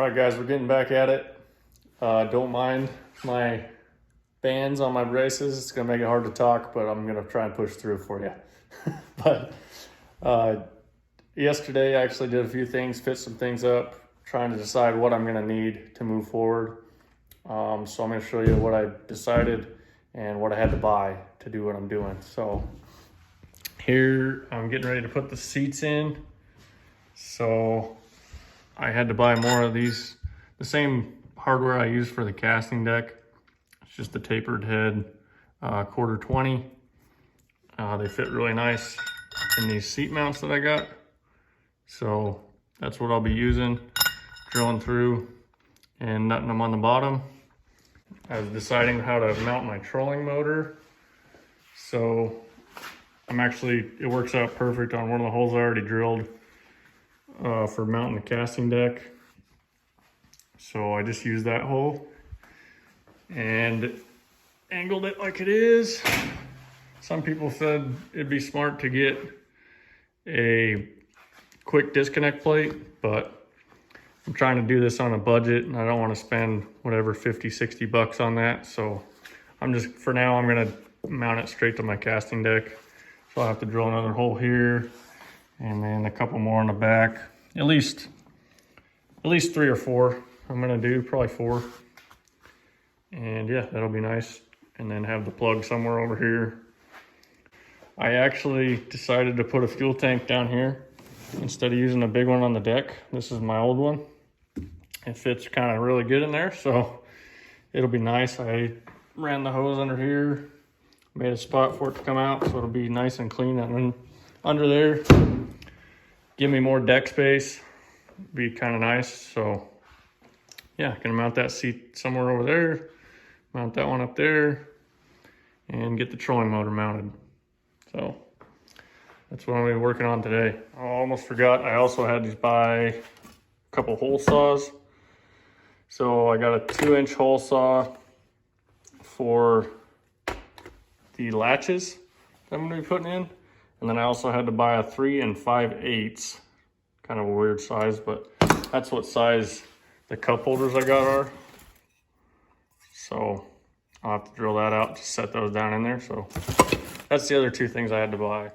Alright guys, we're getting back at it. Don't mind my bands on my braces. It's gonna make it hard to talk, but I'm gonna try and push through for you. But yesterday I actually did a few things, fit some things up, trying to decide what I'm gonna need to move forward. So I'm gonna show you what I decided and what I had to buy to do what I'm doing. So here I'm getting ready to put the seats in. So I had to buy more of these, the same hardware I use for the casting deck. It's just the tapered head, quarter 20. They fit really nice in these seat mounts that I got. So that's what I'll be using, drilling through and nutting them on the bottom. I was deciding how to mount my trolling motor. So it works out perfect on one of the holes I already drilled for mounting the casting deck. So I just used that hole and angled it like it is. Some people said it'd be smart to get a quick disconnect plate, but I'm trying to do this on a budget and I don't want to spend whatever 50, 60 bucks on that. So for now, I'm gonna mount it straight to my casting deck. So I'll have to drill another hole here and then a couple more on the back. At least 3 or 4. I'm gonna do probably 4. And yeah, that'll be nice. And then have the plug somewhere over here. I actually decided to put a fuel tank down here instead of using a big one on the deck. This is my old one. It fits kind of really good in there, so it'll be nice. I ran the hose under here, made a spot for it to come out, so it'll be nice and clean and then under there. Give me more deck space, be kind of nice. So yeah, gonna mount that seat somewhere over there, mount that one up there, and get the trolling motor mounted. So that's what I'm gonna be working on today. I almost forgot, I also had to buy a couple hole saws. So I got a 2-inch hole saw for the latches that I'm gonna be putting in. And then I also had to buy a 3 5/8, kind of a weird size, but that's what size the cup holders I got are. So I'll have to drill that out to set those down in there. So that's the other 2 things I had to buy.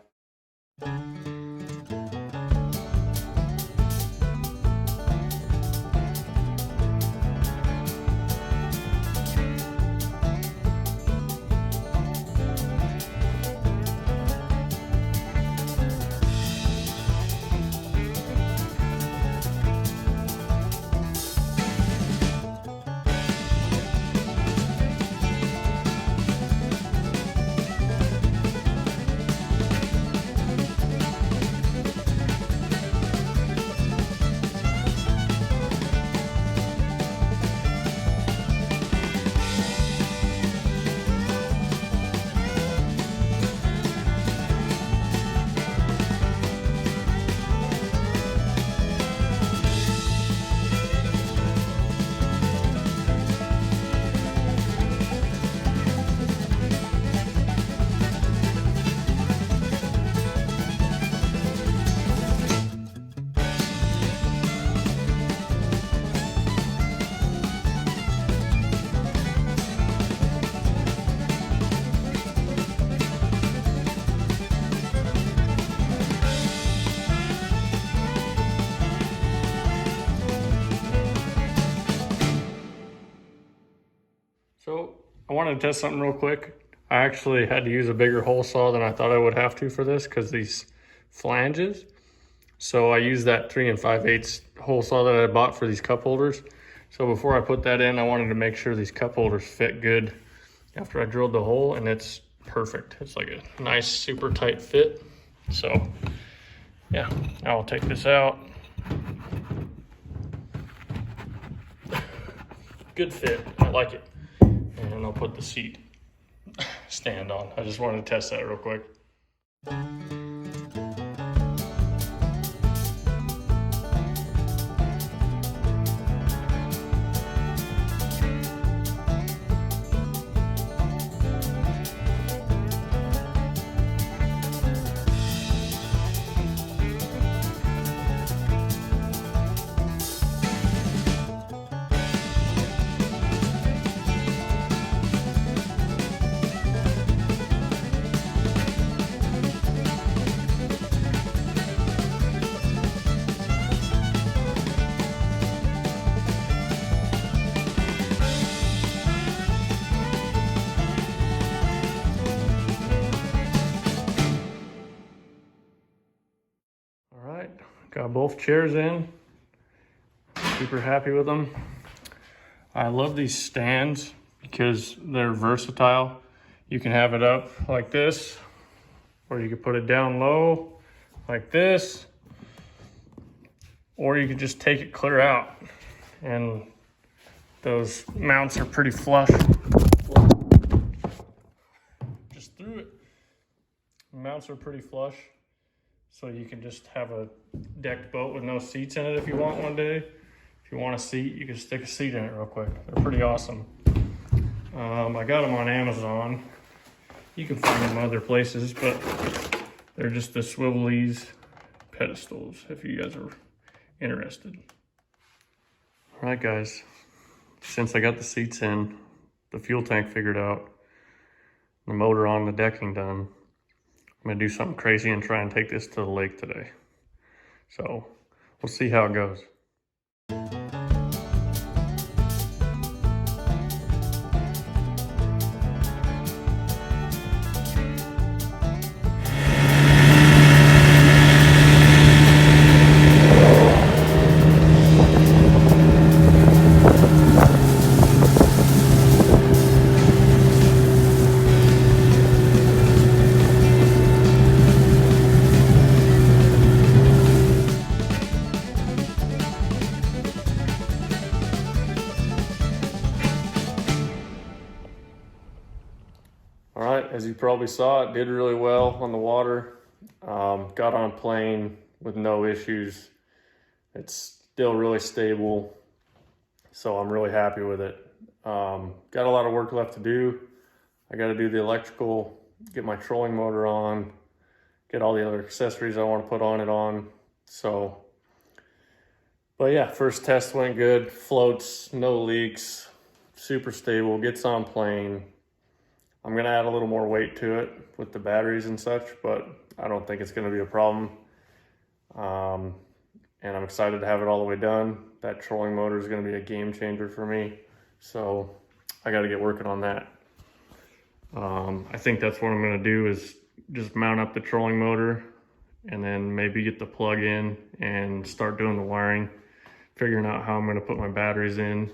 So I wanted to test something real quick. I actually had to use a bigger hole saw than I thought I would have to for this because these flanges. So I used that 3 5/8 hole saw that I bought for these cup holders. So before I put that in, I wanted to make sure these cup holders fit good after I drilled the hole, and it's perfect. It's like a nice, super tight fit. So yeah, now I'll take this out. Good fit, I like it. And I'll put the seat stand on. I just wanted to test that real quick. Got both chairs in. Super happy with them. I love these stands because they're versatile. You can have it up like this, or you can put it down low like this, or you could just take it clear out. And those mounts are pretty flush. Just threw it. Mounts are pretty flush, so you can just have a decked boat with no seats in it if you want one day. If you want a seat, you can stick a seat in it real quick. They're pretty awesome. I got them on Amazon. You can find them other places, but they're just the Swivelies pedestals if you guys are interested. All right, guys. Since I got the seats in, the fuel tank figured out, the motor on, the decking done, I'm gonna do something crazy and try and take this to the lake today. So we'll see how it goes. All right, as you probably saw, it did really well on the water. Got on plane with no issues. It's still really stable, so I'm really happy with it. Got a lot of work left to do. I got to do the electrical, get my trolling motor on, get all the other accessories I want to put on it on. So, but yeah, first test went good. Floats, no leaks, super stable, gets on plane. I'm gonna add a little more weight to it with the batteries and such, but I don't think it's gonna be a problem. And I'm excited to have it all the way done. That trolling motor is gonna be a game changer for me. So I gotta get working on that. I think that's what I'm gonna do is just mount up the trolling motor and then maybe get the plug in and start doing the wiring, figuring out how I'm gonna put my batteries in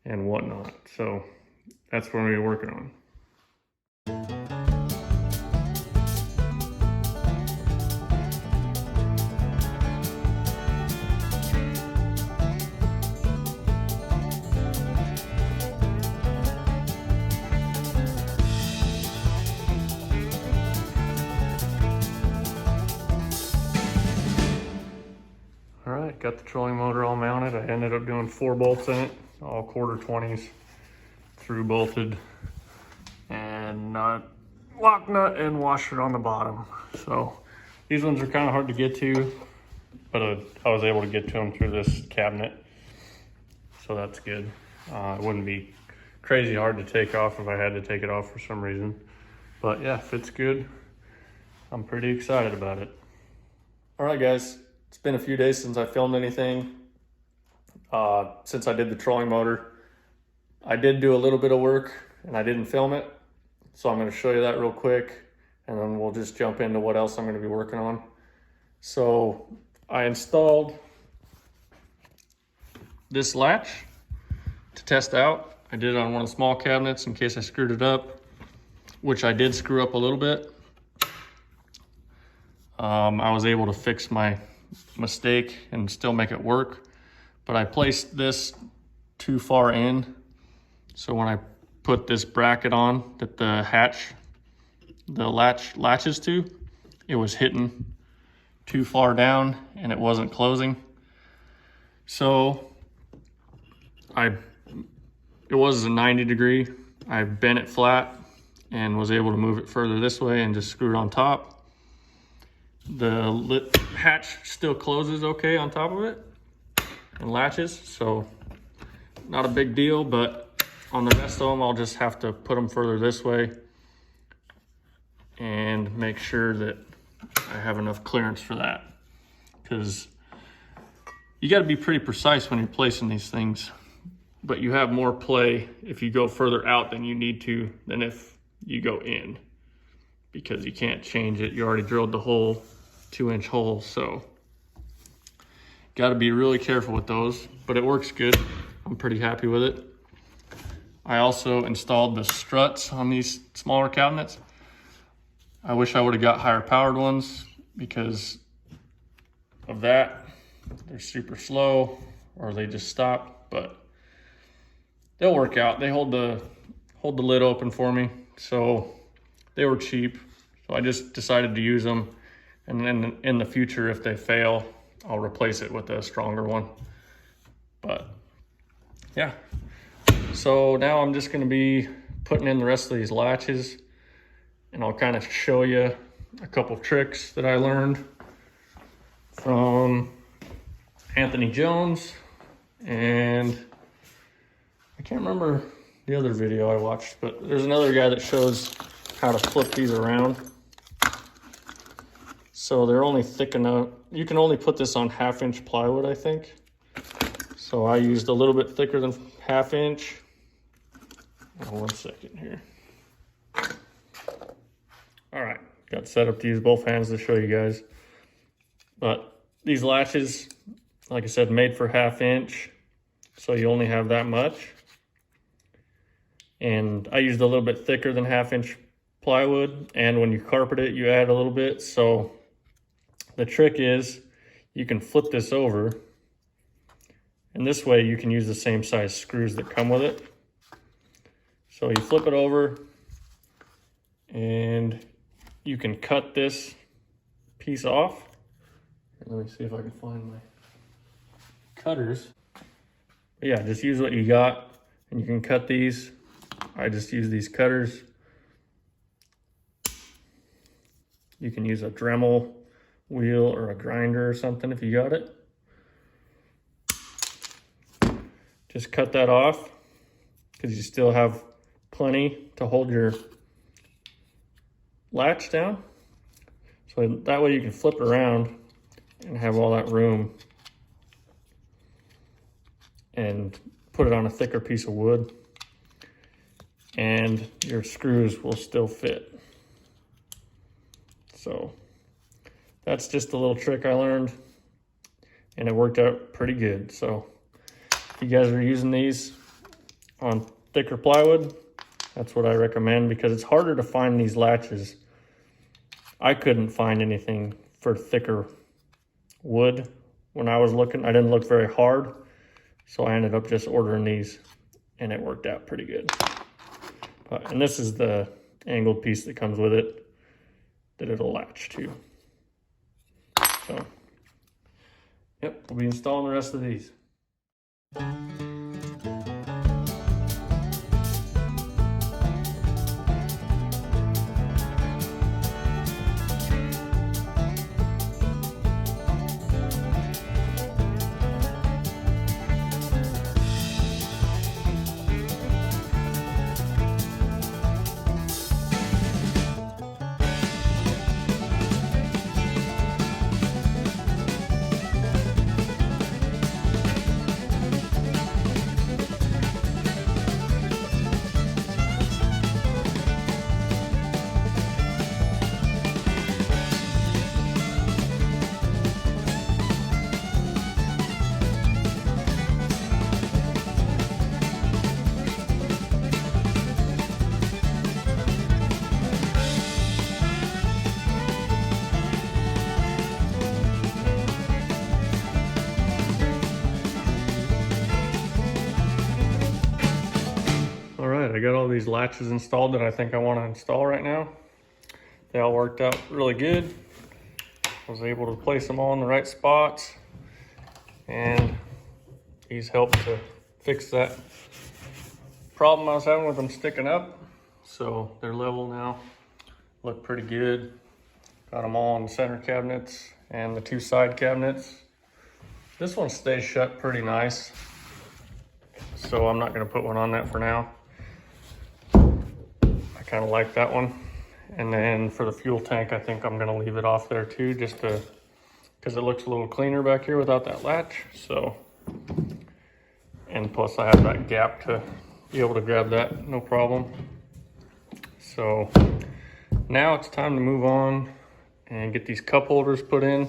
and whatnot. So that's what I'm gonna be working on. All right, got the trolling motor all mounted. I ended up doing 4 bolts in it, all 1/4-20s, through bolted, and lock nut and washer on the bottom. So these ones are kind of hard to get to, but I was able to get to them through this cabinet, so that's good. It wouldn't be crazy hard to take off if I had to take it off for some reason. But yeah, fits good. I'm pretty excited about it. All right, guys. It's been a few days since I filmed anything. Since I did the trolling motor, I did do a little bit of work and I didn't film it. So I'm going to show you that real quick and then we'll just jump into what else I'm going to be working on. So I installed this latch to test out. I did it on one of the small cabinets in case I screwed it up, which I did screw up a little bit. I was able to fix my mistake and still make it work, but I placed this too far in. So when I put this bracket on that the latch latches to, it was hitting too far down and it wasn't closing. So it was a 90-degree. I bent it flat and was able to move it further this way and just screw it on top. The hatch still closes okay on top of it and latches, so not a big deal, but on the rest of them, I'll just have to put them further this way and make sure that I have enough clearance for that, because you got to be pretty precise when you're placing these things, but you have more play if you go further out than you need to than if you go in, because you can't change it. You already drilled the hole, 2-inch hole, so Got to be really careful with those, but it works good. I'm pretty happy with it. I also installed the struts on these smaller cabinets. I wish I would have got higher powered ones because of that. They're super slow or they just stop, but they'll work out. They hold the lid open for me, so they were cheap. So I just decided to use them, and then in the future, if they fail, I'll replace it with a stronger one. But yeah, so now I'm just gonna be putting in the rest of these latches, and I'll kind of show you a couple tricks that I learned from Anthony Jones, and I can't remember the other video I watched, but there's another guy that shows how to flip these around. So they're only thick enough. You can only put this on 1/2-inch plywood, I think. So I used a little bit thicker than 1/2 inch. Oh, 1 second here. All right, got set up to use both hands to show you guys. But these latches, like I said, made for 1/2 inch. So you only have that much. And I used a little bit thicker than 1/2 inch plywood. And when you carpet it, you add a little bit. So the trick is you can flip this over. And this way you can use the same size screws that come with it. So you flip it over and you can cut this piece off. Let me see if I can find my cutters. But yeah, just use what you got and you can cut these. I just use these cutters. You can use a Dremel wheel or a grinder or something if you got it. Just cut that off because you still have plenty to hold your latch down. So that way you can flip it around and have all that room and put it on a thicker piece of wood, and your screws will still fit. So that's just a little trick I learned, and it worked out pretty good. So if you guys are using these on thicker plywood, that's what I recommend, because it's harder to find these latches. I couldn't find anything for thicker wood when I was looking. I didn't look very hard, so I ended up just ordering these, and it worked out pretty good. And this is the angled piece that comes with it that it'll latch to. So, yep, we'll be installing the rest of these. I got all these latches installed that I think I want to install right now. They all worked out really good. I was able to place them all in the right spots, and these helped to fix that problem I was having with them sticking up. So they're level now, look pretty good. Got them all in the center cabinets and the 2 side cabinets. This one stays shut pretty nice, so I'm not going to put one on that for now. I kind of like that one. And then for the fuel tank, I think I'm going to leave it off there too, just to, because it looks a little cleaner back here without that latch. So, and plus I have that gap to be able to grab that, no problem. So now it's time to move on and get these cup holders put in.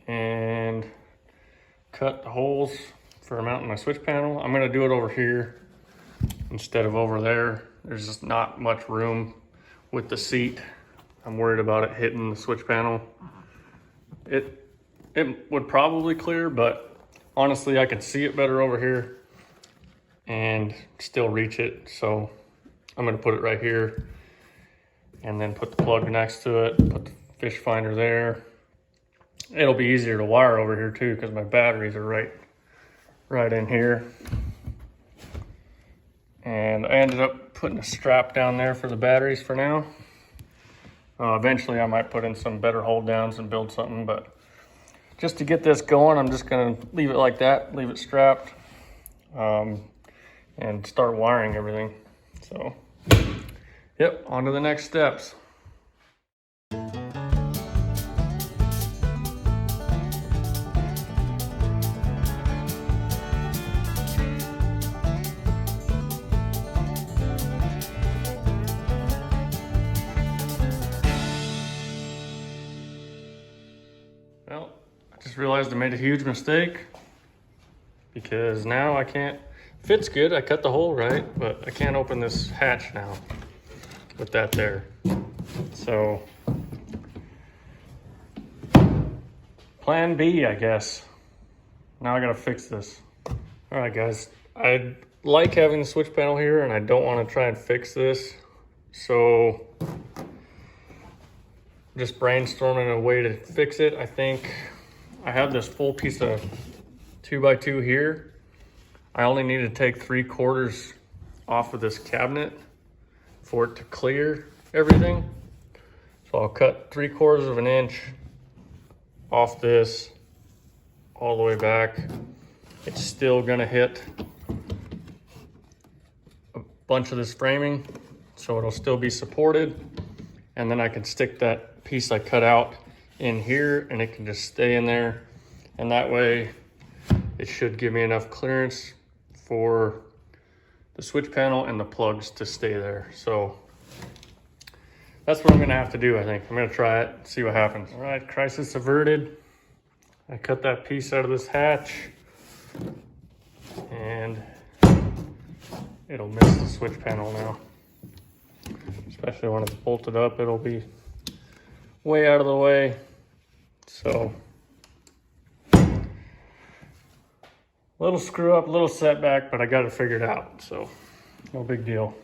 And cut the holes for mounting my switch panel. I'm gonna do it over here instead of over there. There's just not much room with the seat. I'm worried about it hitting the switch panel. It would probably clear, but honestly, I can see it better over here and still reach it. So I'm gonna put it right here and then put the plug next to it, put the fish finder there. It'll be easier to wire over here too, because my batteries are right in here. And I ended up putting a strap down there for the batteries for now. Eventually I might put in some better hold downs and build something, but just to get this going, I'm just gonna leave it like that, leave it strapped, and start wiring everything. So, yep, on to the next steps. Well, I just realized I made a huge mistake because now I can't, fits good, I cut the hole right, but I can't open this hatch now with that there. So, plan B, I guess. Now I gotta fix this. All right, guys, I like having the switch panel here and I don't wanna try and fix this. So, just brainstorming a way to fix it. I think I have this full piece of 2x2 here. I only need to take 3/4 off of this cabinet for it to clear everything. So I'll cut 3/4 of an inch off this all the way back. It's still gonna hit a bunch of this framing, so it'll still be supported. And then I can stick that piece I cut out in here and it can just stay in there. And that way it should give me enough clearance for the switch panel and the plugs to stay there. So that's what I'm gonna have to do, I think. I'm gonna try it, see what happens. All right, crisis averted. I cut that piece out of this hatch and it'll miss the switch panel now. Especially when it's bolted up, it'll be way out of the way. So, little screw up, little setback, but I got it figured out, so no big deal.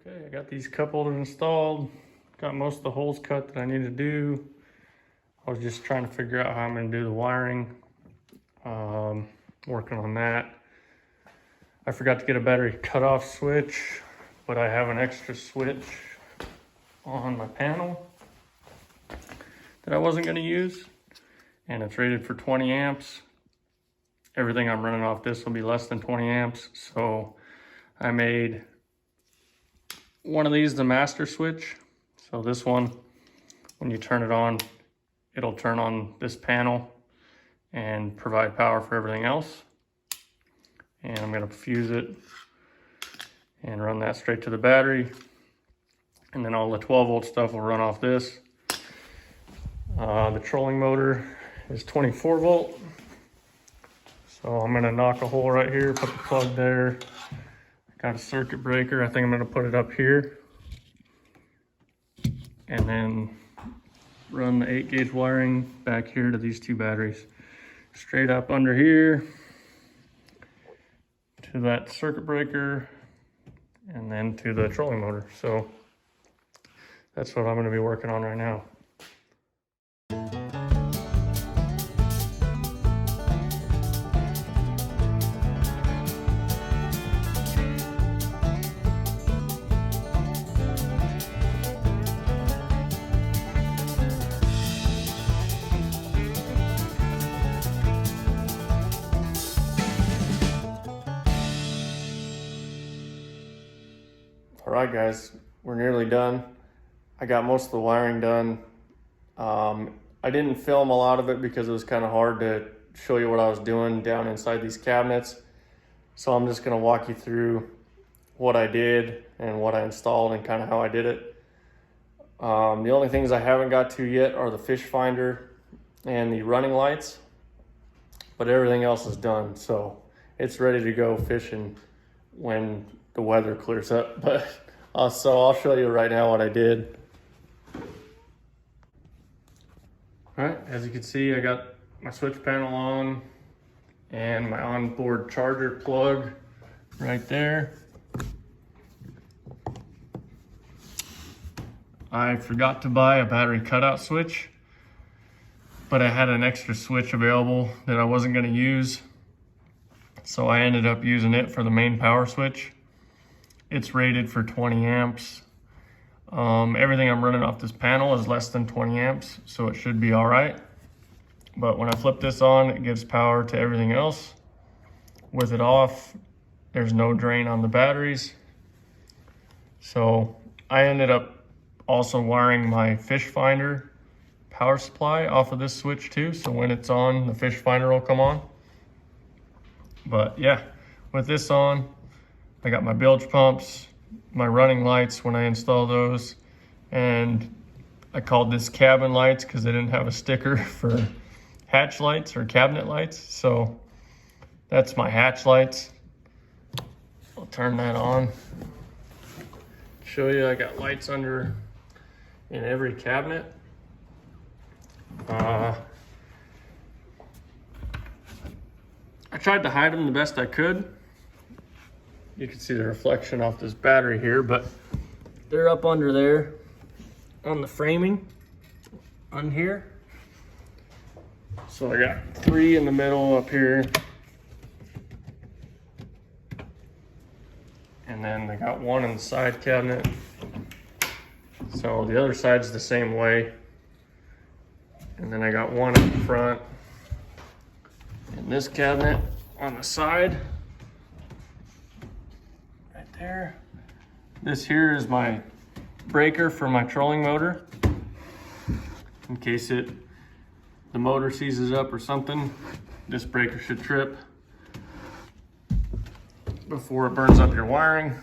Okay, I got these cup holders installed, got most of the holes cut that I need to do. I was just trying to figure out how I'm going to do the wiring, working on that. I forgot to get a battery cutoff switch, but I have an extra switch on my panel that I wasn't going to use, and it's rated for 20 amps. Everything I'm running off this will be less than 20 amps, so I made one of these the master switch. So this one, when you turn it on, it'll turn on this panel and provide power for everything else. And I'm gonna fuse it and run that straight to the battery. And then all the 12-volt stuff will run off this. The trolling motor is 24 volt. So I'm gonna knock a hole right here, put the plug there. Got a circuit breaker. I think I'm gonna put it up here. And then run the 8-gauge wiring back here to these two batteries. Straight up under here to that circuit breaker and then to the trolling motor. So that's what I'm gonna be working on right now. All right, guys, we're nearly done. I got most of the wiring done. I didn't film a lot of it because it was kind of hard to show you what I was doing down inside these cabinets. So I'm just gonna walk you through what I did and what I installed and kind of how I did it. The only things I haven't got to yet are the fish finder and the running lights, but everything else is done. So it's ready to go fishing when the weather clears up. But so I'll show you right now what I did. All right, as you can see, I got my switch panel on and my onboard charger plug right there. I forgot to buy a battery cutout switch, but I had an extra switch available that I wasn't gonna use. So I ended up using it for the main power switch. It's rated for 20 amps. Everything I'm running off this panel is less than 20 amps, so it should be all right. But when I flip this on, it gives power to everything else. With it off, there's no drain on the batteries. So I ended up also wiring my fish finder power supply off of this switch too. So when it's on, the fish finder will come on. But yeah, with this on, I got my bilge pumps, my running lights when I install those, and I called this cabin lights because they didn't have a sticker for hatch lights or cabinet lights. So that's my hatch lights. I'll turn that on. Show you I got lights under in every cabinet. I tried to hide them the best I could. You can see the reflection off this battery here, but they're up under there on the framing on here. So I got 3 in the middle up here. And then I got 1 in the side cabinet. So the other side's the same way. And then I got 1 in the front. In this cabinet on the side. There. This here is my breaker for my trolling motor. In case the motor seizes up or something, this breaker should trip before it burns up your wiring.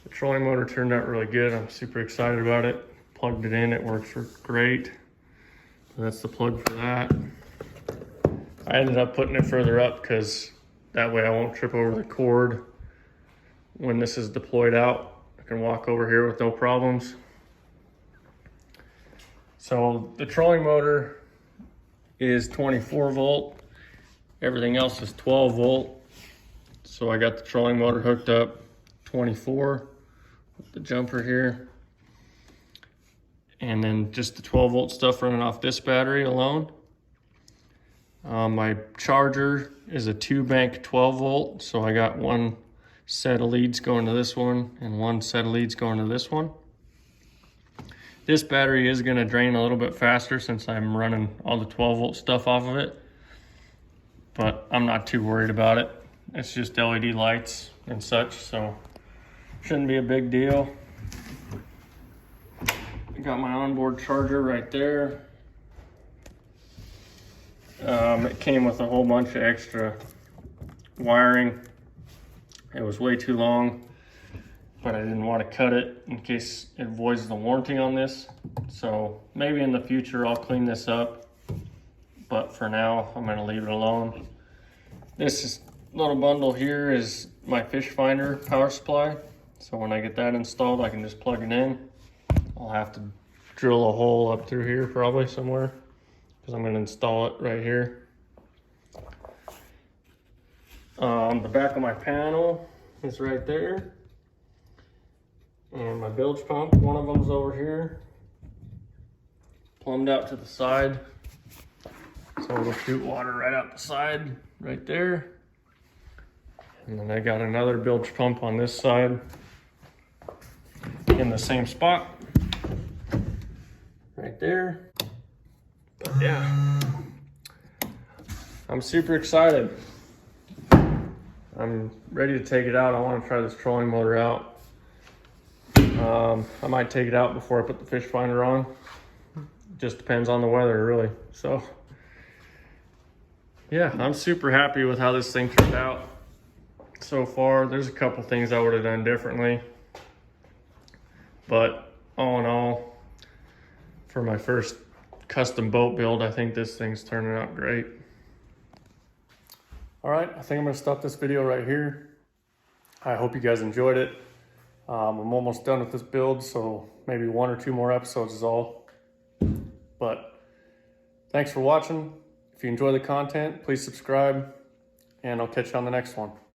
The trolling motor turned out really good. I'm super excited about it. Plugged it in, it works great. So that's the plug for that. I ended up putting it further up because that way I won't trip over the cord. When this is deployed out, I can walk over here with no problems. So the trolling motor is 24 volt. Everything else is 12 volt. So I got the trolling motor hooked up 24 with the jumper here. And then just the 12 volt stuff running off this battery alone. My charger is a 2-bank 12 volt. So I got 1 set of leads going to this one and 1 set of leads going to this one. This battery is going to drain a little bit faster since I'm running all the 12 volt stuff off of it, but I'm not too worried about it. It's just LED lights and such, so shouldn't be a big deal. I got my onboard charger right there. It came with a whole bunch of extra wiring. It was way too long, but I didn't want to cut it in case it voids the warranty on this. So maybe in the future I'll clean this up, but for now I'm going to leave it alone. This little bundle here is my fish finder power supply. So when I get that installed, I can just plug it in. I'll have to drill a hole up through here probably somewhere, because I'm going to install it right here. The back of my panel is right there. And my bilge pump, one of them's over here, plumbed out to the side. So it'll shoot water right out the side, right there. And then I got another bilge pump on this side in the same spot, right there. But yeah, I'm super excited. I'm ready to take it out. I want to try this trolling motor out. I might take it out before I put the fish finder on. Just depends on the weather, really. So yeah, I'm super happy with how this thing turned out so far. There's a couple things I would have done differently, but all in all, for my first custom boat build, I think this thing's turning out great. All right, I think I'm gonna stop this video right here. I hope you guys enjoyed it. I'm almost done with this build, so maybe 1 or 2 more episodes is all. But thanks for watching. If you enjoy the content, please subscribe, and I'll catch you on the next one.